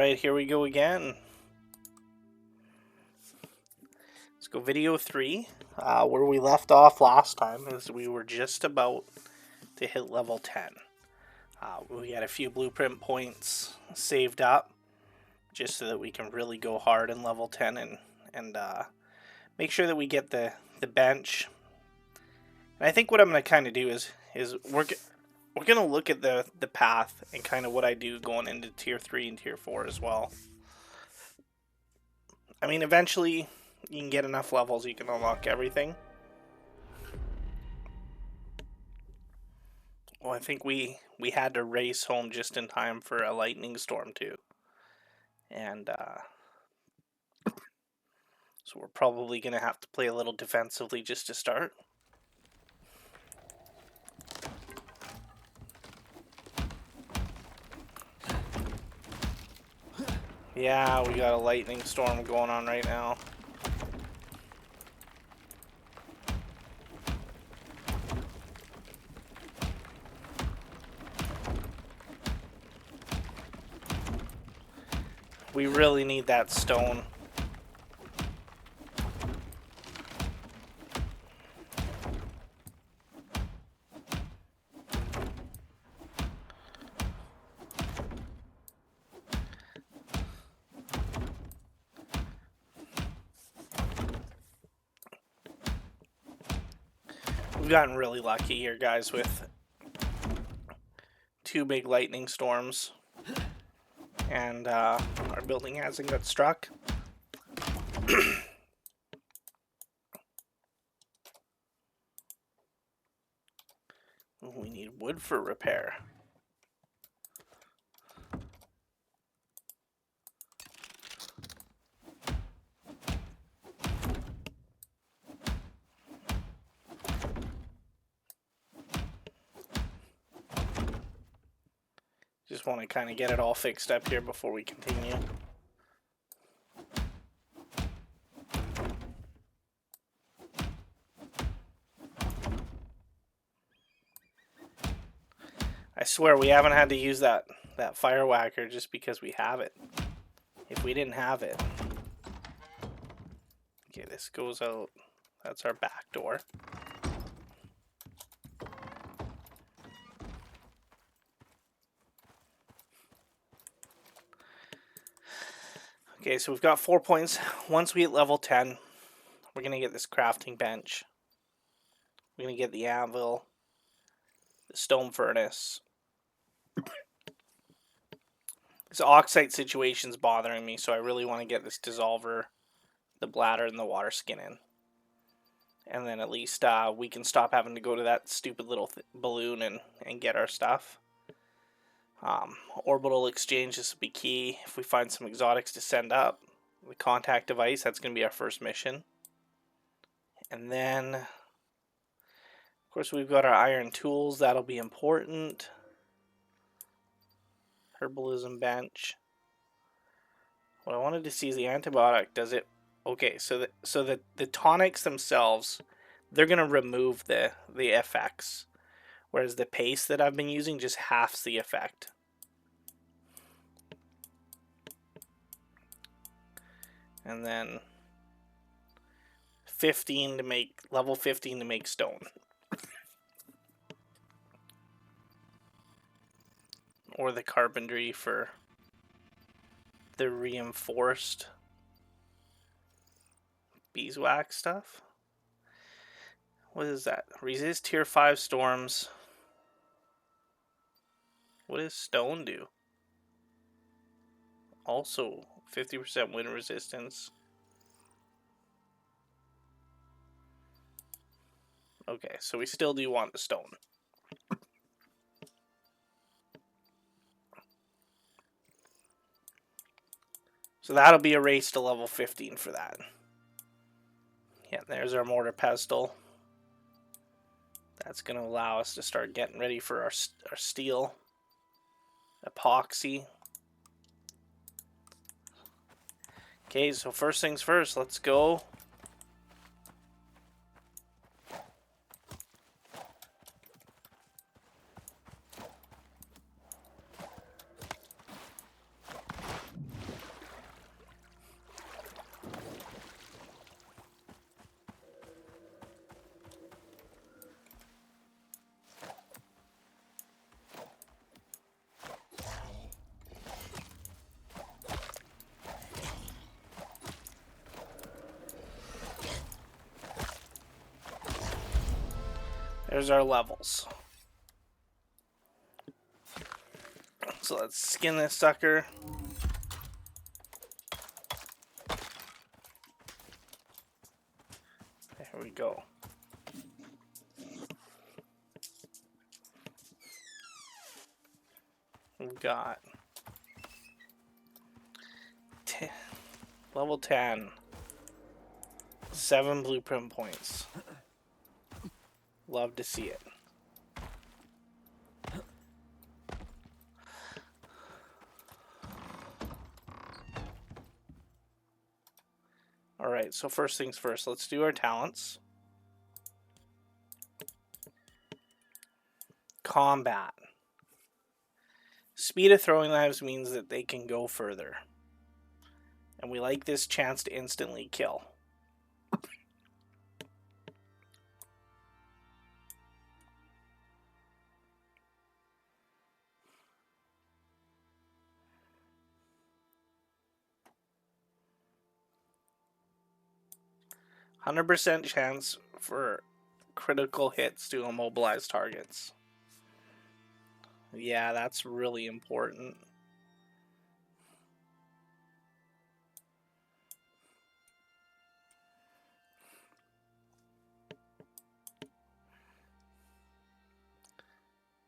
Alright, here we go again. Let's go video 3. Where we left off last time is we were just about to hit level 10. We had a few blueprint points saved up just so that we can really go hard in level 10 and make sure that we get the bench. And I think what I'm going to kind of do is we're going to look at the path and kind of what I do going into tier 3 and tier 4 as well. I mean, eventually you can get enough levels you can unlock everything. Well, I think we had to race home just in time for a lightning storm too. And so we're probably going to have to play a little defensively just to start. Yeah, we got a lightning storm going on right now. We really need that stone. We've gotten really lucky here, guys, with 2 big lightning storms. And our building hasn't got struck. We need wood for repair. Just want to kind of get it all fixed up here before we continue. I swear we haven't had to use that fire whacker just because we have it. If we didn't have it. Okay, this goes out. That's our back door. Okay, so we've got 4 points. Once we hit level 10, we're going to get this crafting bench. We're going to get the anvil, the stone furnace. This oxide situation's bothering me, so I really want to get this dissolver, the bladder, and the water skin in. And then at least we can stop having to go to that stupid little balloon and get our stuff. Orbital exchanges will be key. If we find some exotics to send up, the contact device, that's going to be our first mission. And then, of course, we've got our iron tools. That'll be important. Herbalism bench. What I wanted to see is the antibiotic. Does it? Okay, so the tonics themselves, they're going to remove the effects. Whereas the paste that I've been using just halves the effect. And then 15 to make, level 15 to make stone. Or the carpentry for the reinforced beeswax stuff. What is that? Resist tier 5 storms. What does stone do? Also 50% wind resistance. Okay, so we still do want the stone. So that'll be a race to level 15 for that. Yeah, there's our mortar pestle. That's going to allow us to start getting ready for our steel. Epoxy. Okay, so first things first, let's go. There's our levels. So let's skin this sucker. There we go. We've got level 10. 7 blueprint points. Love to see it. Alright, so first things first, let's do our talents. Combat. Speed of throwing knives means that they can go further. And we like this chance to instantly kill. %100 chance for critical hits to immobilize targets. Yeah, that's really important.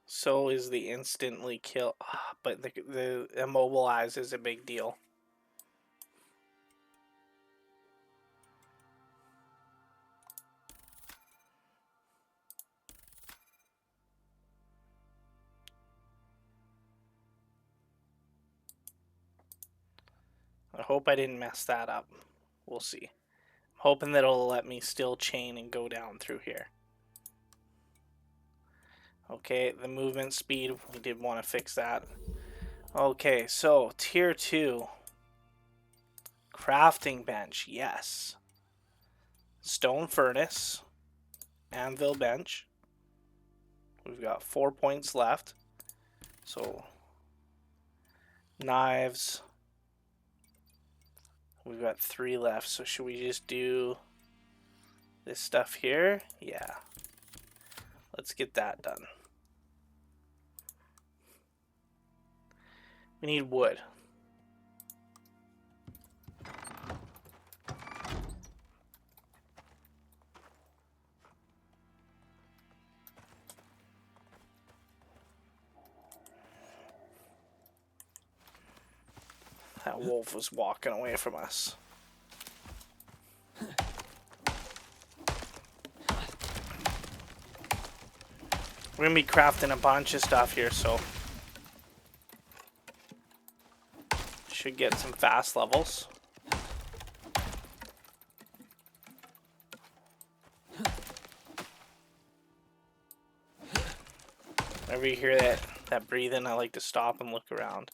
So is the instantly kill, but the immobilize is a big deal. I hope I didn't mess that up. We'll see. I'm hoping that it'll let me still chain and go down through here. Okay, the movement speed, we did want to fix that. Okay, so tier 2. Crafting bench, yes. Stone furnace. Anvil bench. We've got 4 points left. So, knives. We've got 3 left. So should we just do this stuff here? Yeah. Let's get that done. We need wood. That wolf was walking away from us. We're going to be crafting a bunch of stuff here, so should get some fast levels. Whenever you hear that breathing, I like to stop and look around.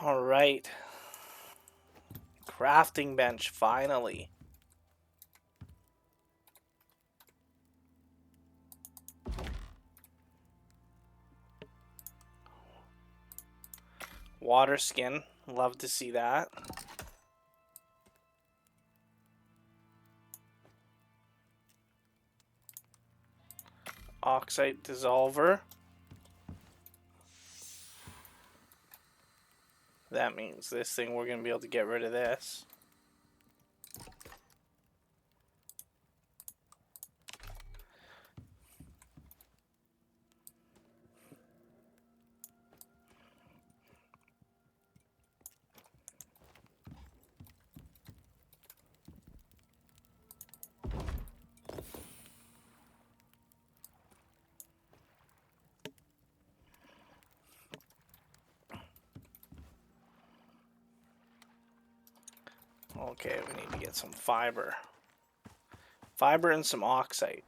Alright. Crafting bench, finally. Water skin, love to see that. Oxide dissolver. That means this thing, we're going to be able to get rid of this. Okay, we need to get some fiber. Fiber and some oxide.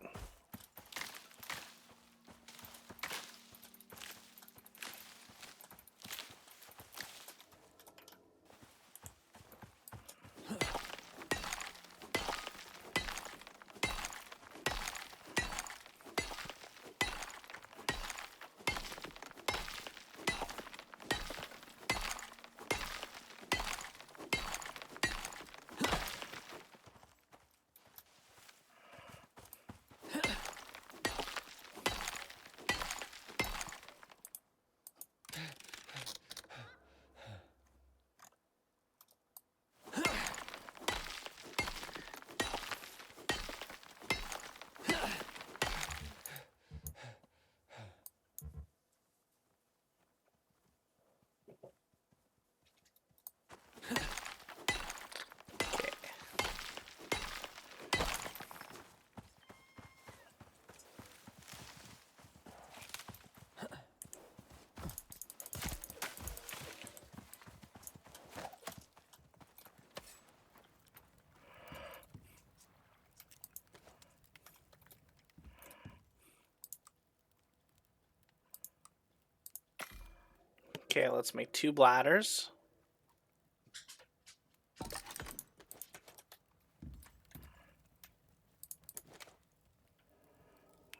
Okay, let's make 2 bladders.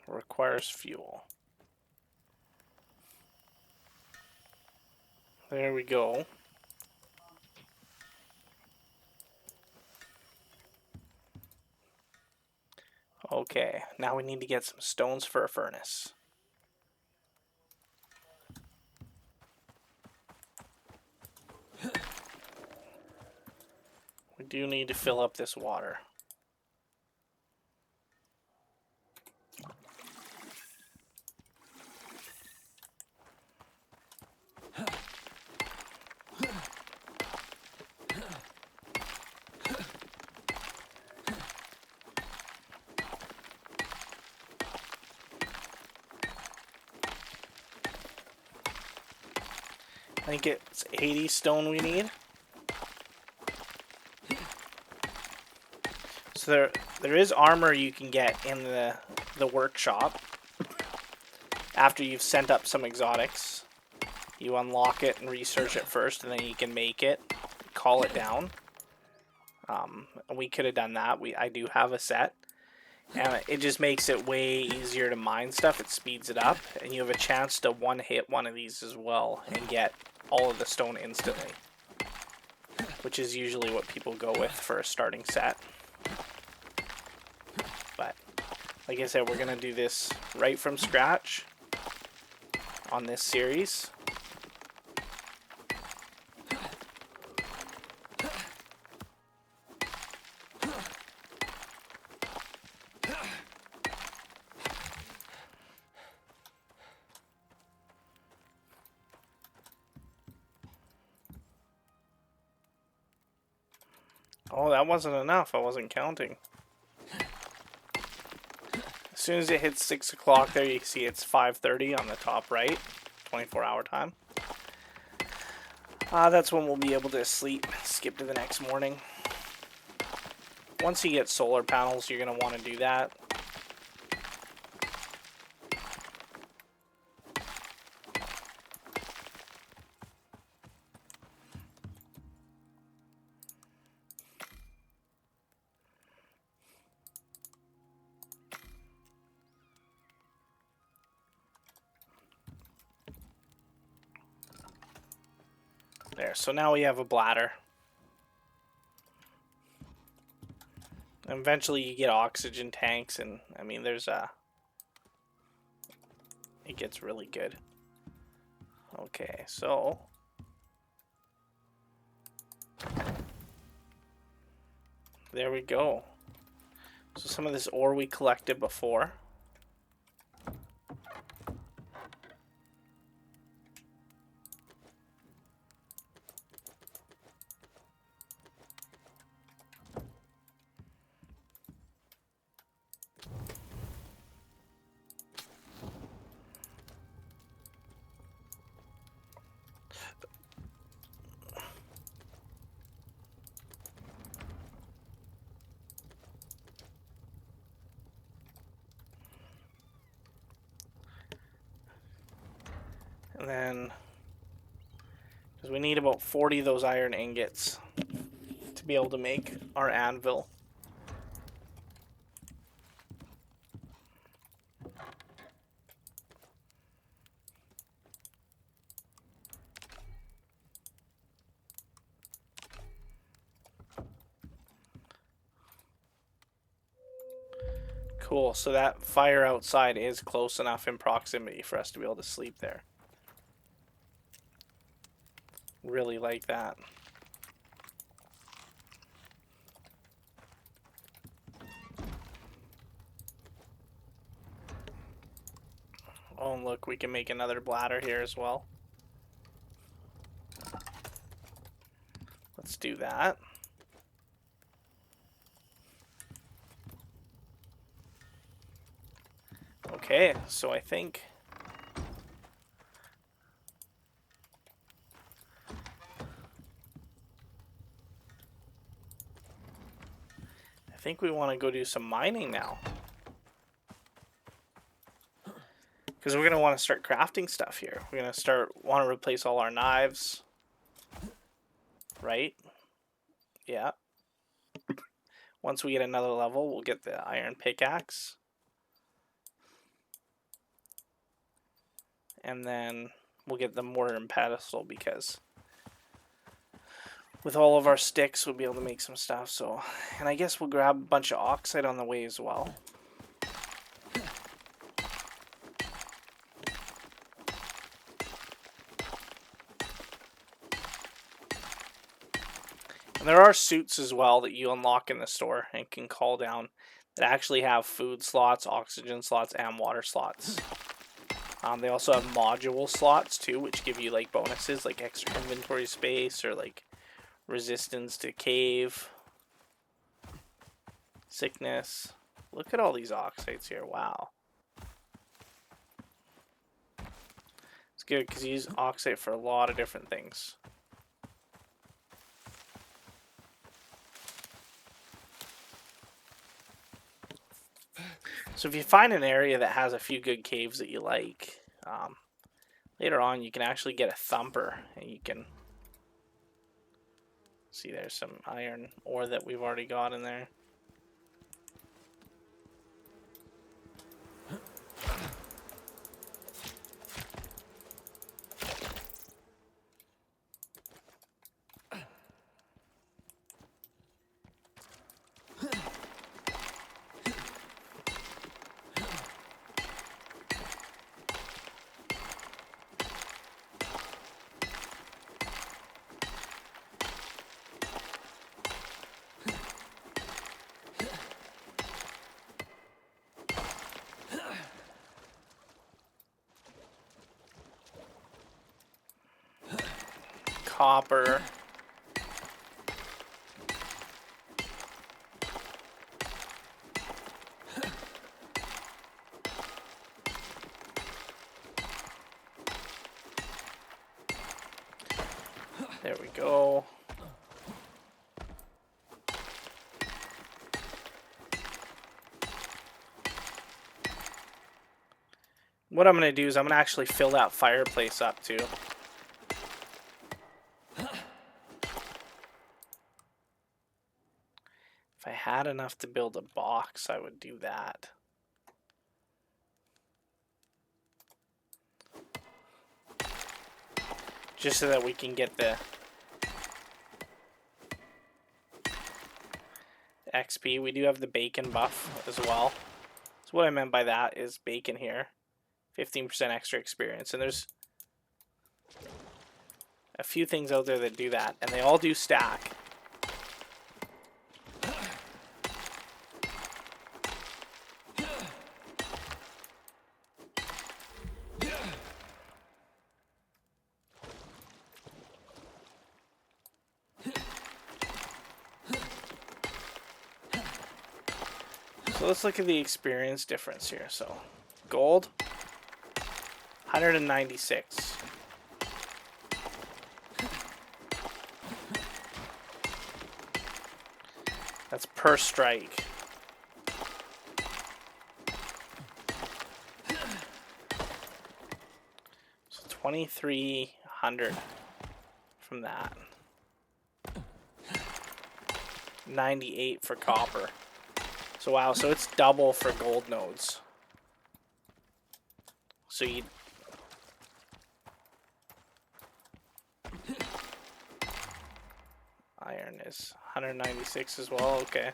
Requires fuel. There we go. Okay, now we need to get some stones for a furnace. We do need to fill up this water. I think it's 80 stone we need. So there is armor you can get in the workshop. After you've sent up some exotics, you unlock it and research it first, and then you can make it, call it down. We could have done that. I do have a set, and it just makes it way easier to mine stuff. It speeds it up, and you have a chance to one-hit one of these as well and get all of the stone instantly, which is usually what people go with for a starting set. But like I said, we're gonna do this right from scratch on this series. Oh, that wasn't enough. I wasn't counting. As soon as it hits 6 o'clock there, you can see it's 5:30 on the top right, 24-hour time. That's when we'll be able to sleep, skip to the next morning. Once you get solar panels, you're going to want to do that. There, so now we have a bladder. And eventually you get oxygen tanks, and I mean it gets really good. Okay, so there we go. So some of this ore we collected before. iron, because we need about 40 of those iron ingots to be able to make our anvil. Cool, so that fire outside is close enough in proximity for us to be able to sleep there. Really like that. Oh, and look, we can make another bladder here as well. Let's do that. Okay, so I think we want to go do some mining now. Because we're going to want to start crafting stuff here. We're going to want to replace all our knives. Right? Yeah. Once we get another level, we'll get the iron pickaxe. And then we'll get the mortar and pedestal, because with all of our sticks, we'll be able to make some stuff. So, and I guess we'll grab a bunch of oxide on the way as well. And there are suits as well that you unlock in the store and can call down that actually have food slots, oxygen slots, and water slots. They also have module slots too, which give you like bonuses like extra inventory space or like resistance to cave, sickness. Look at all these oxides here. Wow. It's good because you use oxide for a lot of different things. So if you find an area that has a few good caves that you like, later on you can actually get a thumper, and you can see there's some iron ore that we've already got in there. Copper. There we go. What I'm going to do is I'm going to actually fill that fireplace up too. If I had enough to build a box, I would do that. Just so that we can get the XP. We do have the bacon buff as well. So what I meant by that is bacon here. 15% extra experience. And there's a few things out there that do that. And they all do stack. So let's look at the experience difference here. So gold, 196. That's per strike. So 2,300 from that. 98 for copper. So wow, so it's double for gold nodes. So you... Iron is 196 as well, okay.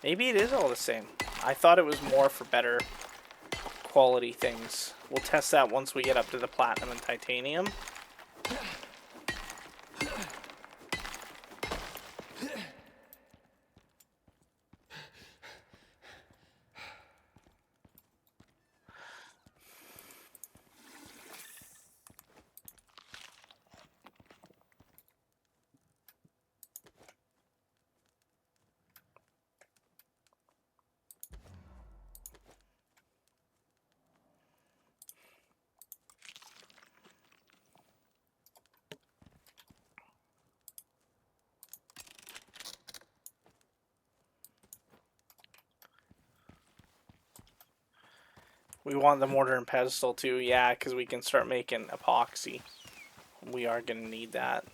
Maybe it is all the same. I thought it was more for better quality things. We'll test that once we get up to the platinum and titanium. We want the mortar and pestle too, yeah, because we can start making epoxy. We are going to need that.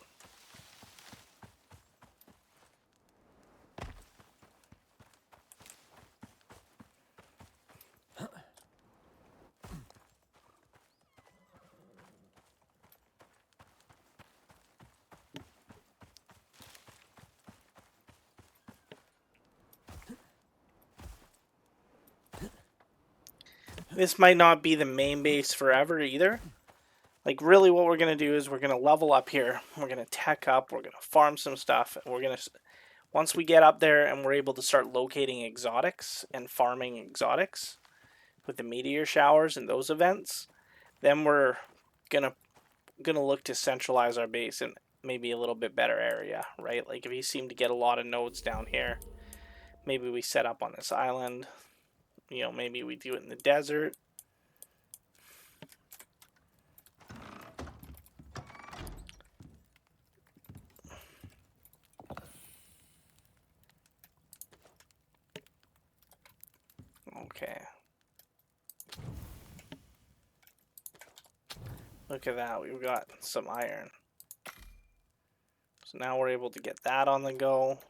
This might not be the main base forever either. Like, really what we're going to do is we're going to level up here. We're going to tech up. We're going to farm some stuff. And we're going to... Once we get up there and we're able to start locating exotics and farming exotics with the meteor showers and those events, then we're going to look to centralize our base in maybe a little bit better area, right? Like, if you seem to get a lot of nodes down here, maybe we set up on this island. You know, maybe we do it in the desert. Okay. Look at that. We've got some iron. So now we're able to get that on the go.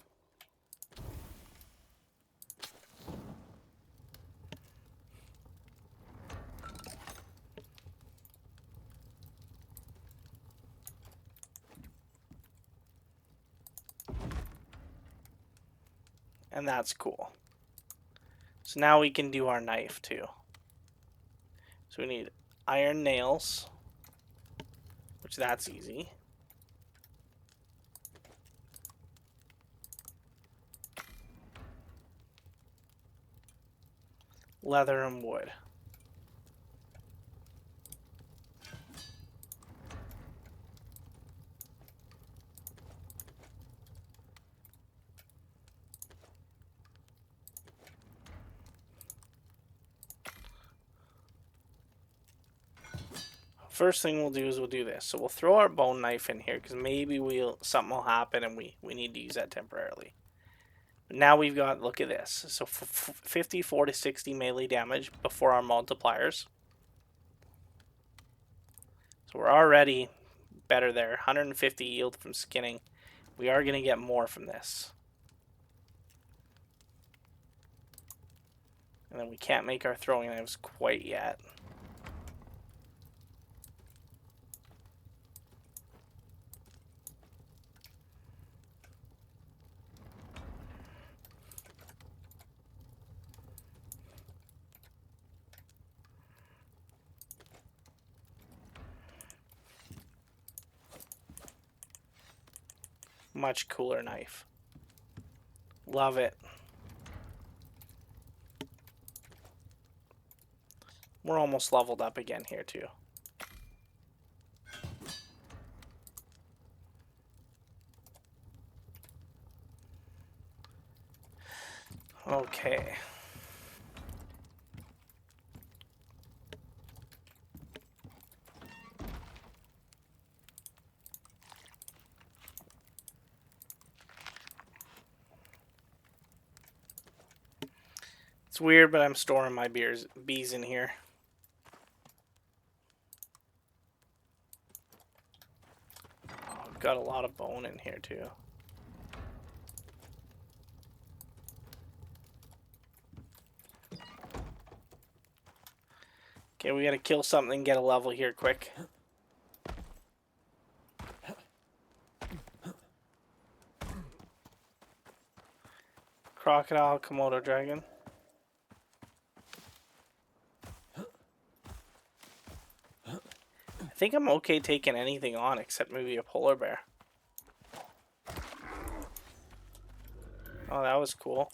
And that's cool. So now we can do our knife too. So we need iron nails, which that's easy. Leather and wood. First thing we'll do is we'll do this. So we'll throw our bone knife in here because maybe something will happen and we need to use that temporarily. Now we've got, look at this. So 54 to 60 melee damage before our multipliers. So we're already better there. 150 yield from skinning. We are going to get more from this. And then we can't make our throwing knives quite yet. Much cooler knife. Love it. We're almost leveled up again here too. Okay. It's weird, but I'm storing my bees in here. got a lot of bone in here too. Okay, we gotta kill something and get a level here quick. Crocodile, Komodo dragon. I think I'm okay taking anything on except maybe a polar bear. Oh, that was cool.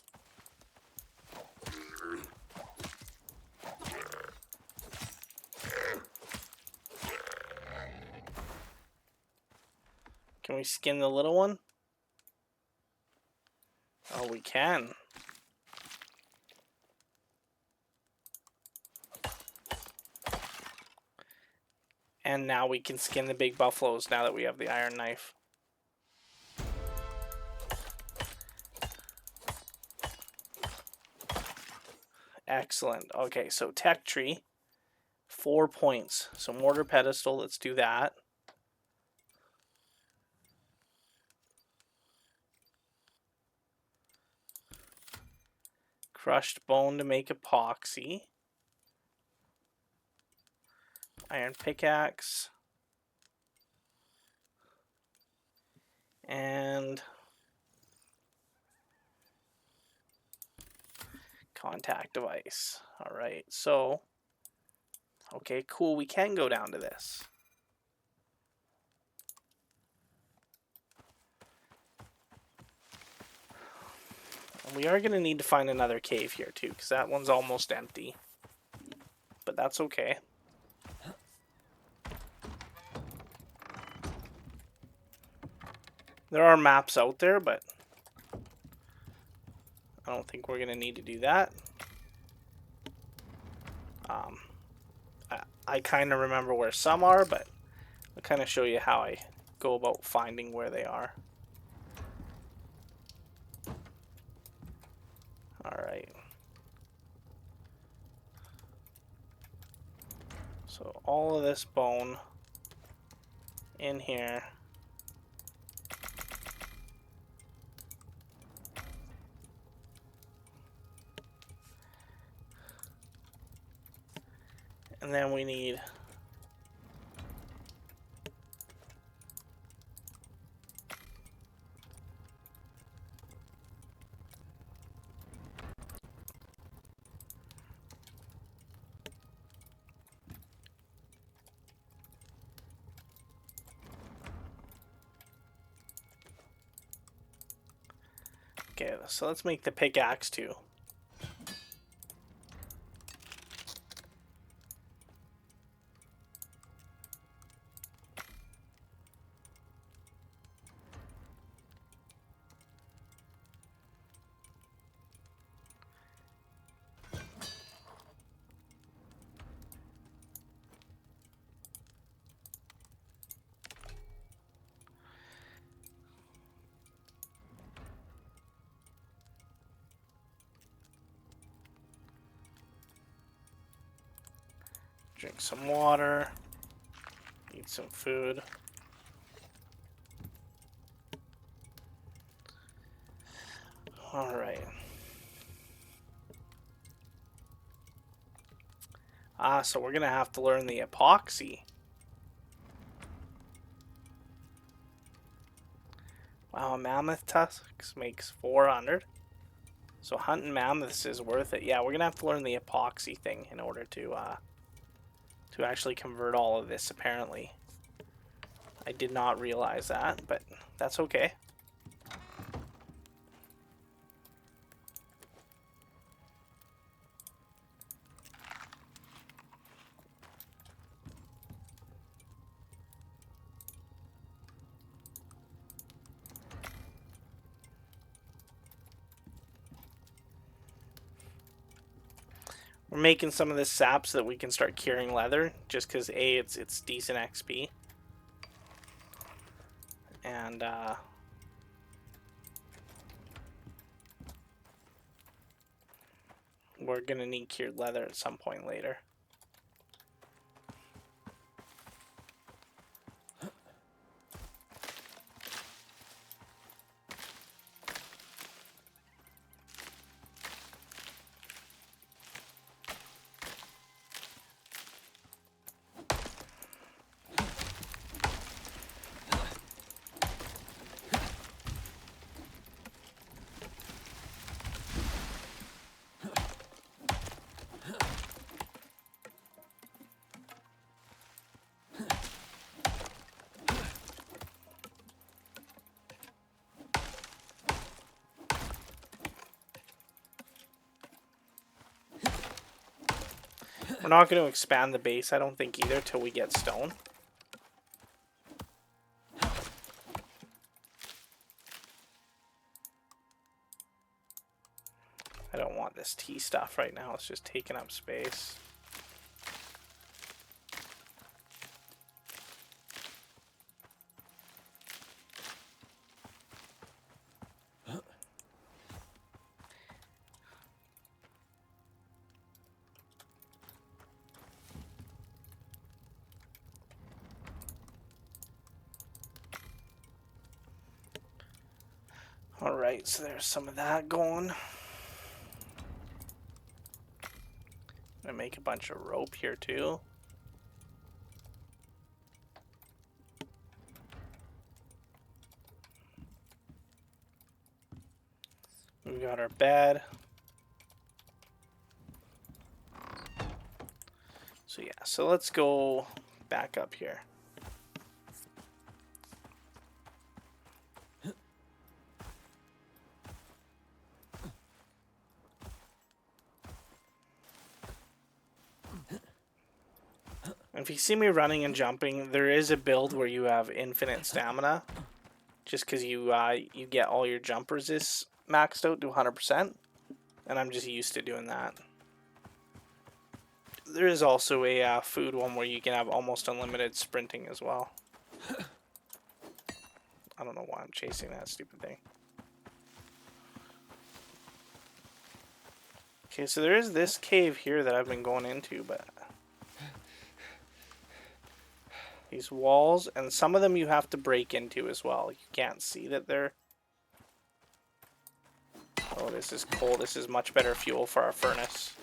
Can we skin the little one? Oh, we can. And now we can skin the big buffaloes now that we have the iron knife. Excellent. Okay, so tech tree. 4 points. So mortar pedestal, let's do that. Crushed bone to make epoxy. Iron pickaxe. And contact device. All right, so okay, cool. We can go down to this. And we are going to need to find another cave here too, because that one's almost empty. But that's okay. There are maps out there, but I don't think we're going to need to do that. I kind of remember where some are, but I'll kind of show you how I go about finding where they are. Alright. So all of this bone in here. And then we need okay, so let's make the pickaxe too. Drink some water. Eat some food. Alright. So we're going to have to learn the epoxy. Wow, a mammoth tusk makes 400. So hunting mammoths is worth it. Yeah, we're going to have to learn the epoxy thing in order to actually convert all of this, apparently. I did not realize that, but that's okay. We're making some of this sap so that we can start curing leather, just because A, it's decent XP. And we're gonna need cured leather at some point later. We're not going to expand the base, I don't think, either, till we get stone. I don't want this tea stuff right now. It's just taking up space. Alright, so there's some of that going. I'm gonna make a bunch of rope here too. We got our bed. So yeah, so let's go back up here. If you see me running and jumping, there is a build where you have infinite stamina, just because you get all your jump resist maxed out to 100%, and I'm just used to doing that. There is also a food one where you can have almost unlimited sprinting as well. I don't know why I'm chasing that stupid thing. Okay, so there is this cave here that I've been going into, but these walls, and some of them you have to break into as well. You can't see that they're... Oh, this is coal. This is much better fuel for our furnace.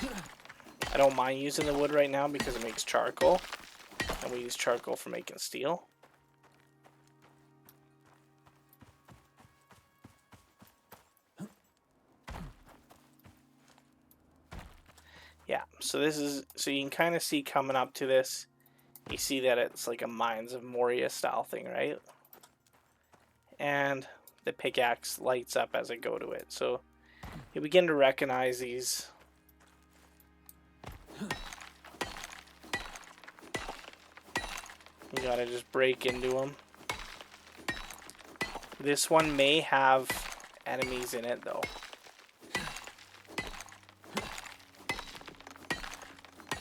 I don't mind using the wood right now because it makes charcoal. And we use charcoal for making steel. Yeah, so this is... So you can kind of see coming up to this, you see that it's like a Mines of Moria style thing, right? And the pickaxe lights up as I go to it. So you begin to recognize these. You gotta just break into them. This one may have enemies in it though,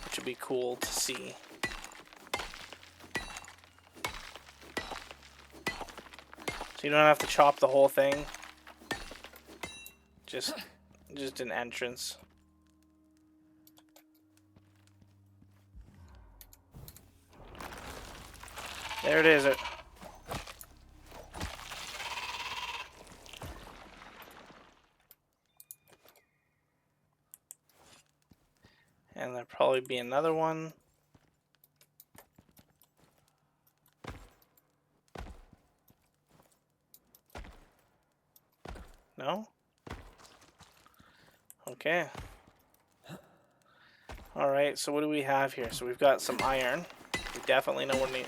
which would be cool to see. So you don't have to chop the whole thing. Just an entrance. There it is. And there'll probably be another one. No? Okay. Alright, so what do we have here? So we've got some iron. We definitely know what we need.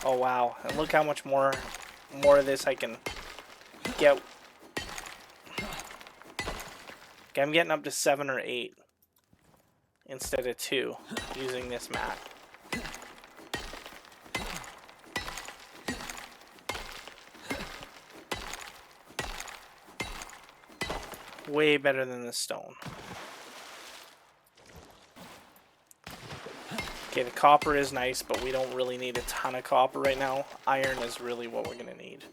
Oh wow, and look how much more of this I can get. Okay, I'm getting up to 7 or 8 instead of 2 using this map. Way better than the stone. Okay, the copper is nice, but we don't really need a ton of copper right now. Iron is really what we're going to need.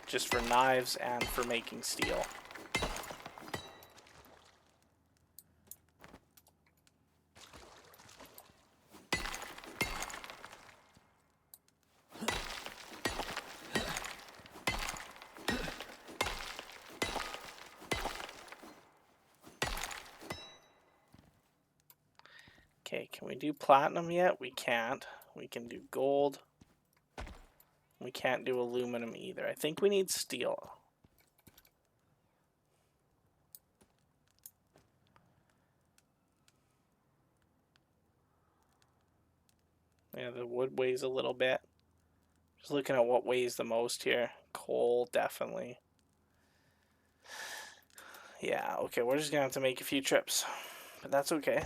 Just for knives and for making steel. Okay, can we do platinum yet? We can't. We can do gold. We can't do aluminum either. I think we need steel. Yeah, the wood weighs a little bit. Just looking at what weighs the most here. Coal, definitely. Yeah, okay, we're just gonna have to make a few trips. But that's okay.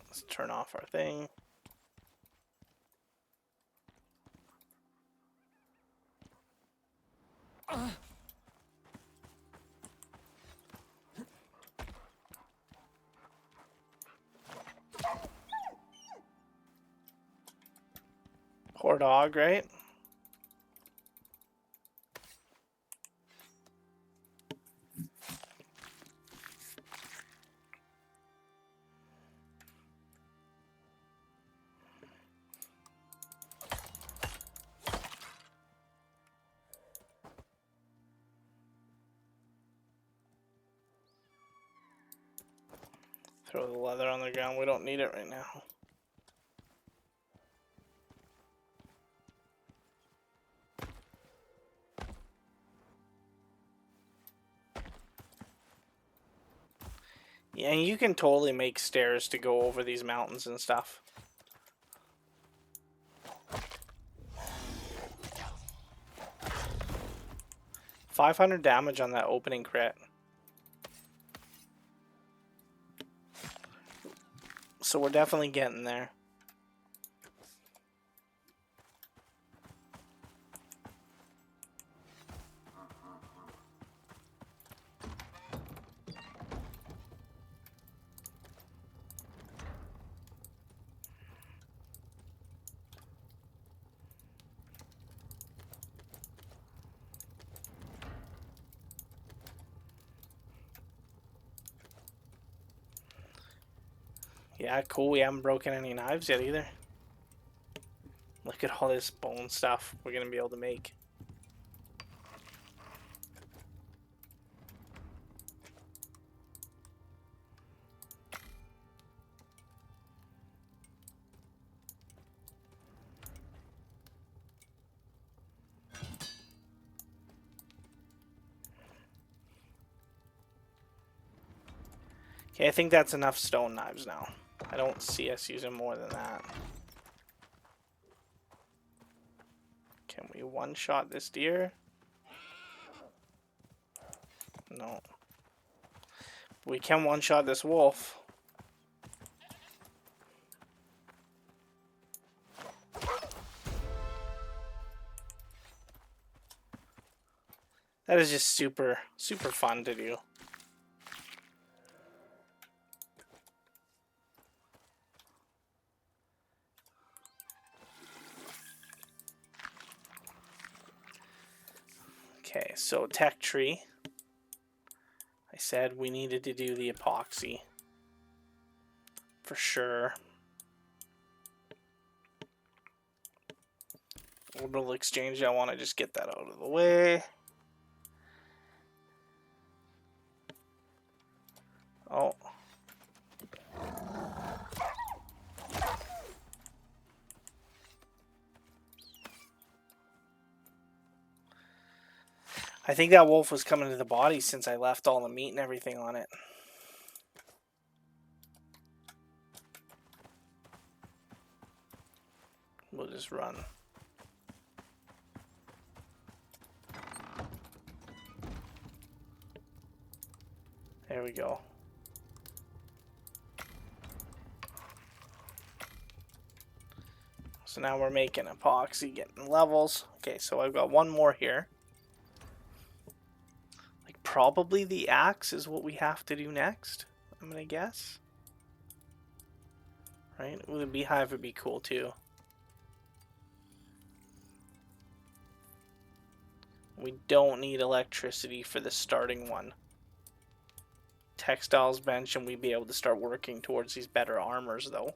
Let's turn off our thing. Poor dog, right? Throw the leather on the ground. We don't need it right now. Yeah, you can totally make stairs to go over these mountains and stuff. $500 damage on that opening crit. So we're definitely getting there. Yeah, cool. We haven't broken any knives yet either. Look at all this bone stuff we're going to be able to make. Okay, I think that's enough stone knives now. I don't see us using more than that. Can we one-shot this deer? No. We can one-shot this wolf. That is just super, super fun to do. Okay, so tech tree. I said we needed to do the epoxy. For sure. Orbital exchange, I want to just get that out of the way. Oh. I think that wolf was coming to the body since I left all the meat and everything on it. We'll just run. There we go. So now we're making epoxy, getting levels. Okay, so I've got one more here. Like probably the axe is what we have to do next, I'm gonna guess. Right? Ooh, the beehive would be cool too. We don't need electricity for the starting one. Textiles bench, and we'd be able to start working towards these better armors though.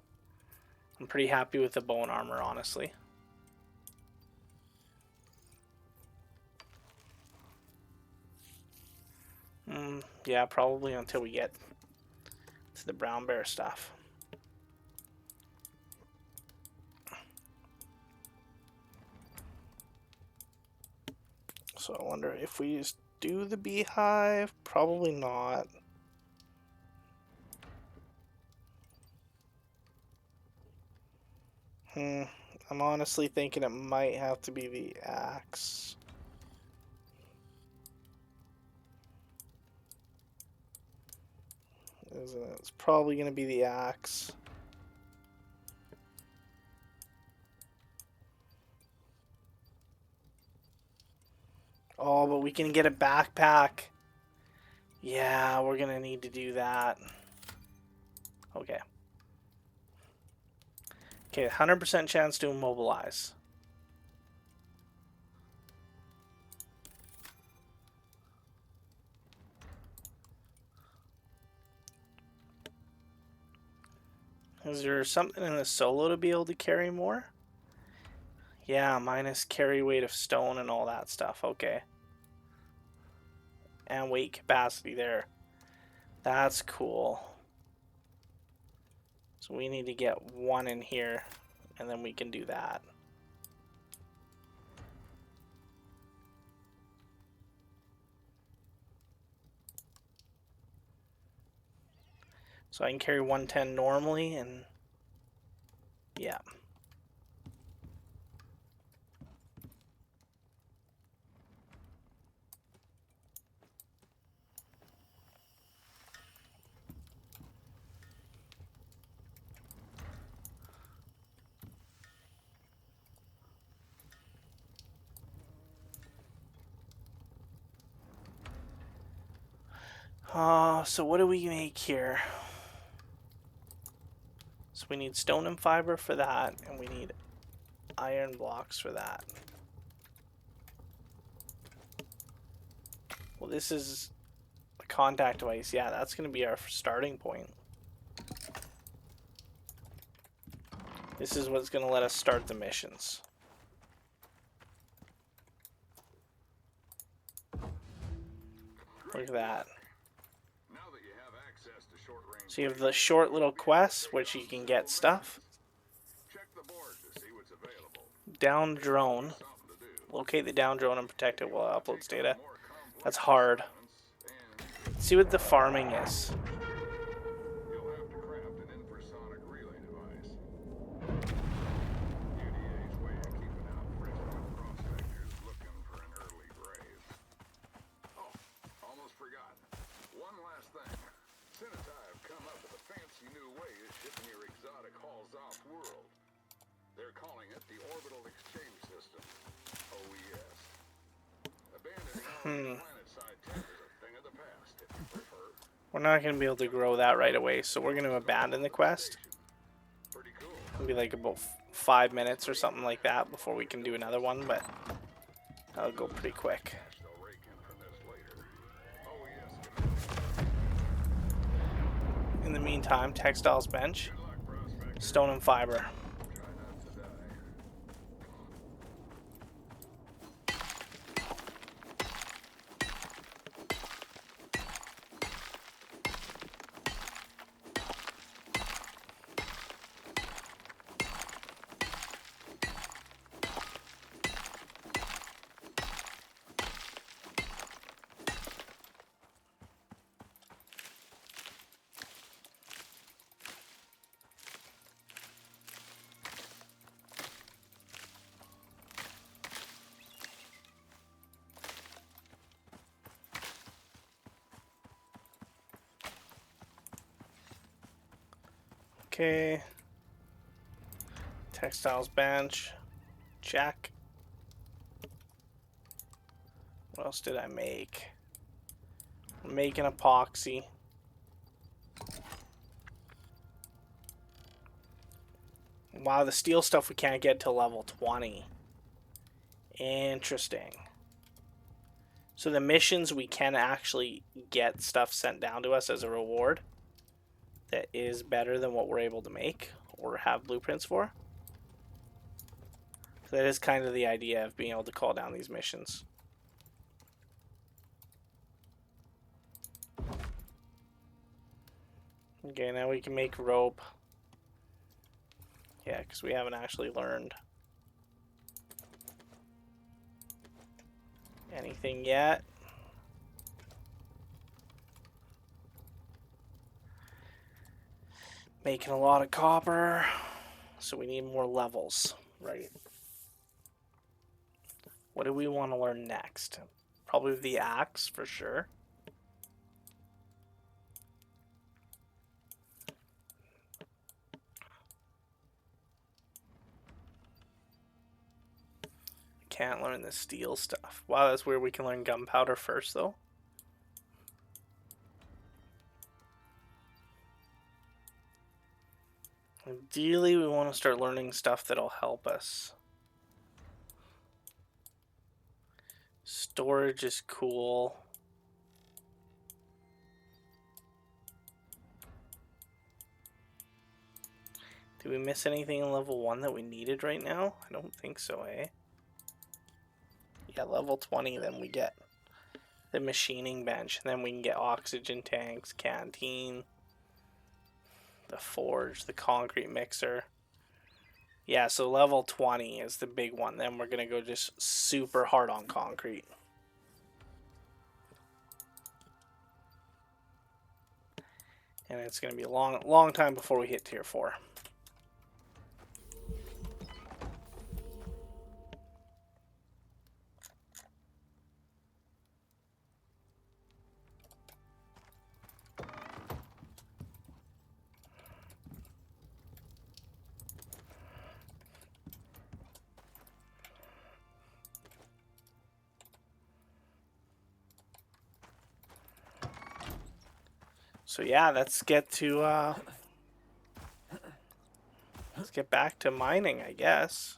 I'm pretty happy with the bone armor, honestly. Yeah, probably until we get to the brown bear stuff. So I wonder if we just do the beehive? Probably not. I'm honestly thinking it might have to be the axe. isn't it? It's probably going to be the axe. Oh, but we can get a backpack. Yeah, we're going to need to do that. Okay. Okay, 100% chance to immobilize. Is there something in the solo to be able to carry more? Yeah, minus carry weight of stone and all that stuff. Okay. And weight capacity there. That's cool. So we need to get one in here, and then we can do that. So I can carry 110 normally, and yeah. So what do we make here? So we need stone and fiber for that, and we need iron blocks for that. Well, this is a contact device. Yeah, that's going to be our starting point. This is what's going to let us start the missions. Look at that. So you have the short little quests, which you can get stuff. Down drone. Locate the down drone and protect it while it uploads data. That's hard. Let's see what the farming is. We're not going to be able to grow that right away, so we're going to abandon the quest. It'll be like about 5 minutes or something like that before we can do another one, but that'll go pretty quick. In the meantime, textiles bench, stone and fiber. Okay. Textiles bench. Check. What else did I make? I'm making epoxy. Wow, the steel stuff we can't get till level 20. Interesting. So the missions, we can actually get stuff sent down to us as a reward that is better than what we're able to make or have blueprints for. So that is kind of the idea of being able to call down these missions. Okay, now we can make rope. Yeah, because we haven't actually learned anything yet. Making a lot of copper, so we need more levels, right? What do we want to learn next? Probably the axe for sure. can't learn the steel stuff. Wow, that's weird. We can learn gunpowder first, though. Ideally, we want to start learning stuff that'll help us. Storage is cool. Did we miss anything in level 1 that we needed right now? I don't think so, eh? Yeah, level 20, then we get the machining bench. And then we can get oxygen tanks, canteen, the forge, the concrete mixer. Yeah, so level 20 is the big one. Then we're going to go just super hard on concrete. And it's going to be a long time before we hit tier 4. So yeah, let's get back to mining, I guess.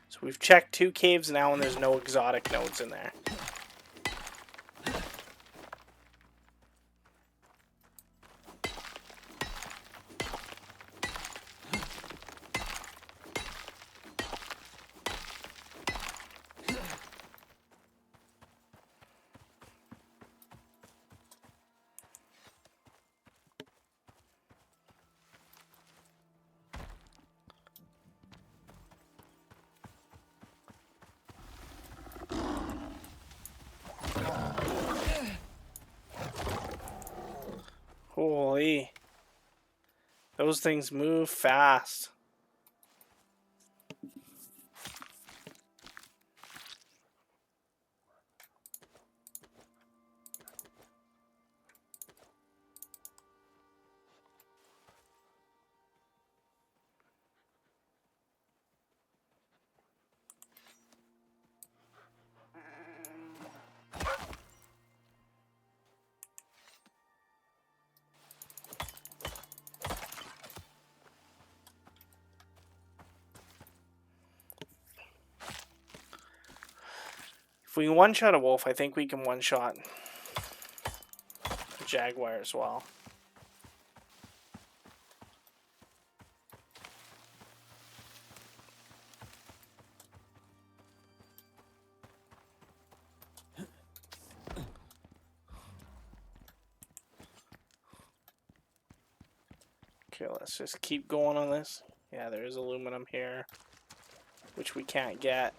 So we've checked 2 caves now and there's no exotic nodes in there. Holy. Those things move fast. If we can one-shot a wolf, I think we can one-shot a jaguar as well. Okay, let's just keep going on this. Yeah, there is aluminum here, which we can't get.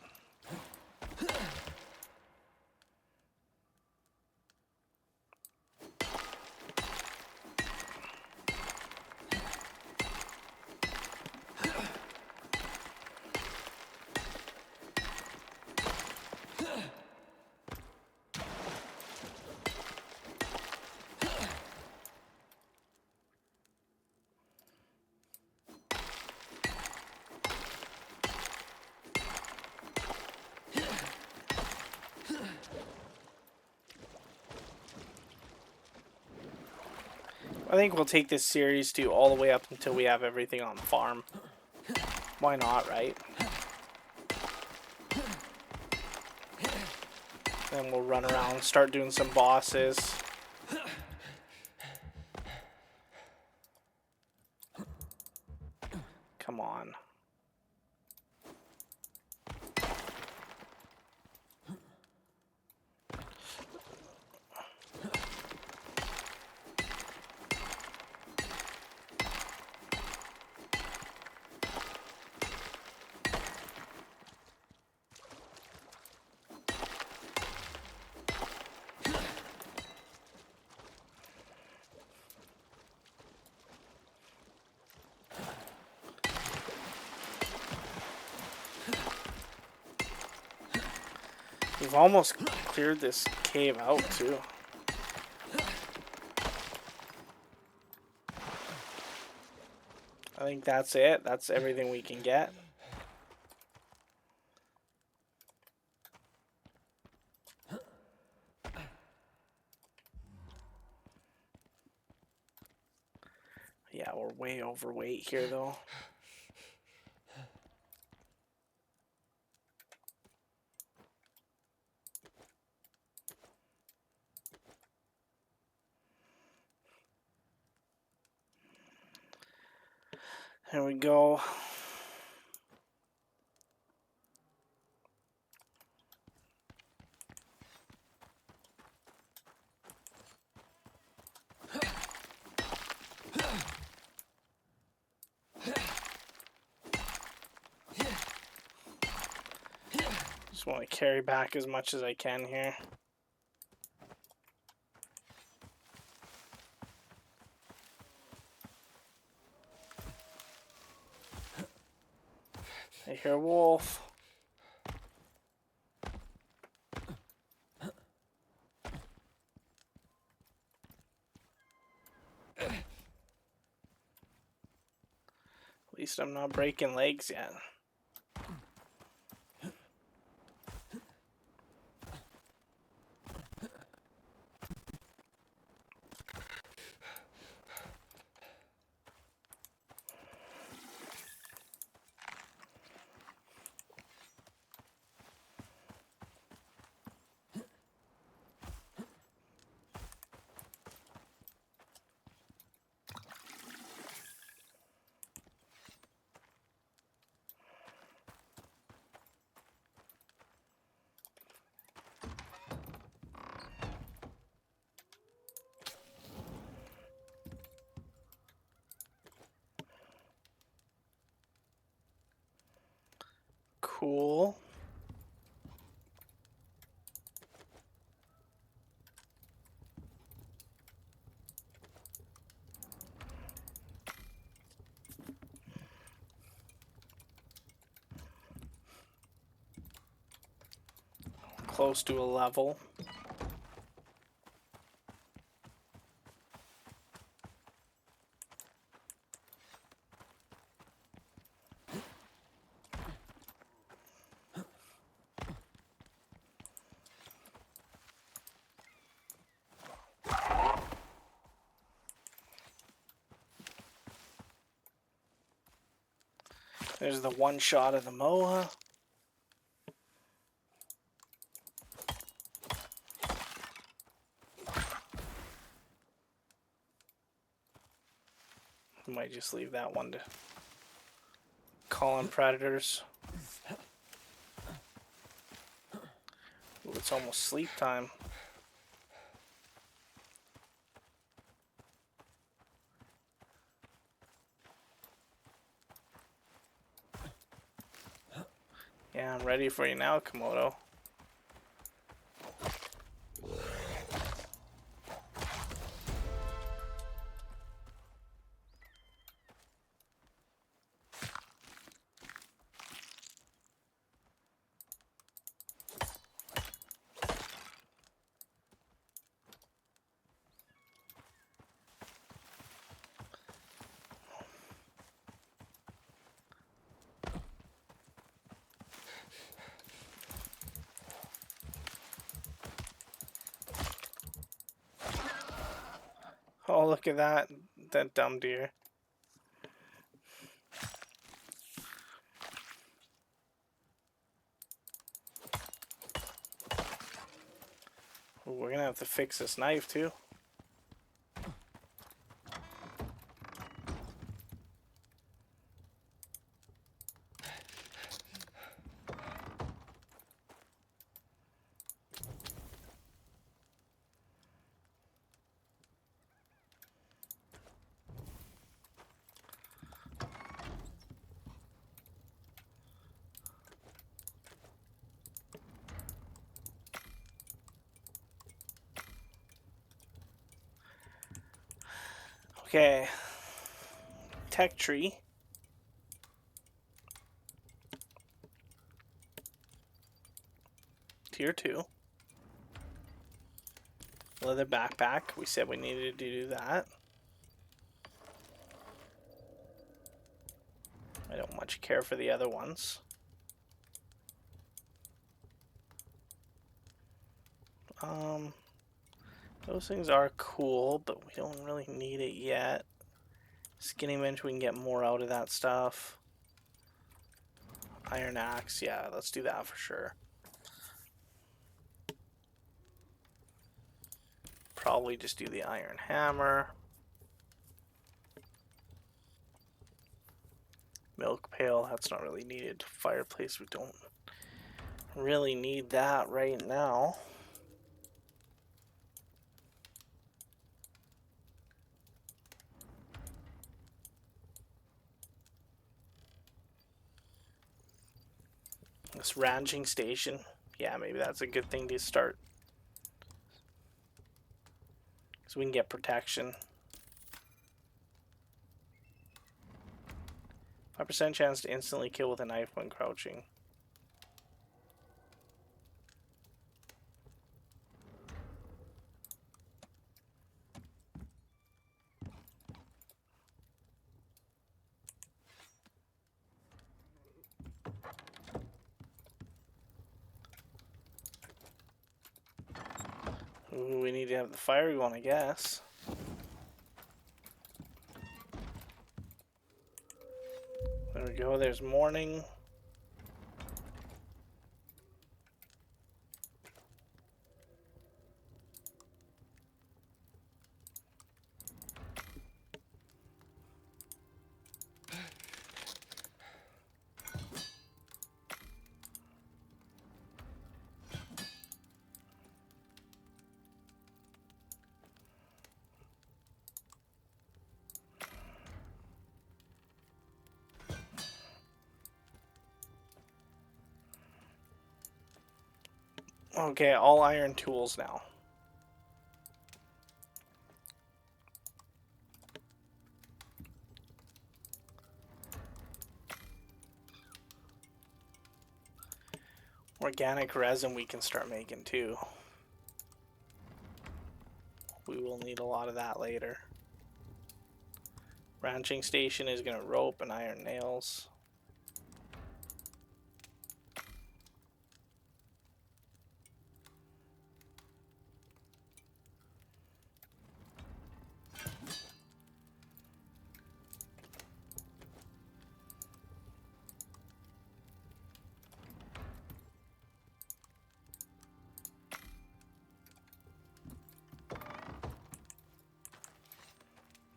I think we'll take this series to all the way up until we have everything on the farm. Why not, right? Then we'll run around and start doing some bosses. Come on. We've almost cleared this cave out, too. I think that's it. That's everything we can get. Yeah, we're way overweight here, though. There we go. Just want to carry back as much as I can here. I hear a wolf. At least I'm not breaking legs yet. Cool. Close to a level. There's the one shot of the MOA. I might just leave that one to call on predators. Ooh, it's almost sleep time. Yeah, I'm ready for you now, Komodo. Oh, look at that dumb deer. Ooh, we're gonna have to fix this knife too. Okay. Tech tree. tier 2. Leather backpack. We said we needed to do that. I don't much care for the other ones. Those things are cool, but we don't really need it yet. Skinny minge, we can get more out of that stuff. Iron axe, yeah, let's do that for sure. Probably just do the iron hammer. Milk pail, that's not really needed. Fireplace, we don't really need that right now. This ranching station, yeah, maybe that's a good thing to start. So we can get protection. 5% chance to instantly kill with a knife when crouching. Ooh, we need to have the fiery one, I guess. There we go, there's morning. Okay, all iron tools now. Organic resin we can start making too. We will need a lot of that later. Ranching station is gonna rope and iron nails.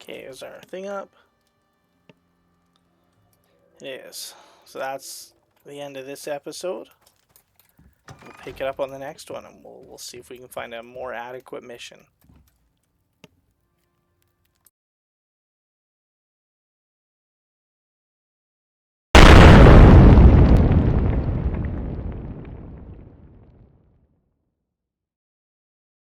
Okay, is our thing up? It is. So that's the end of this episode. We'll pick it up on the next one, and we'll see if we can find a more adequate mission.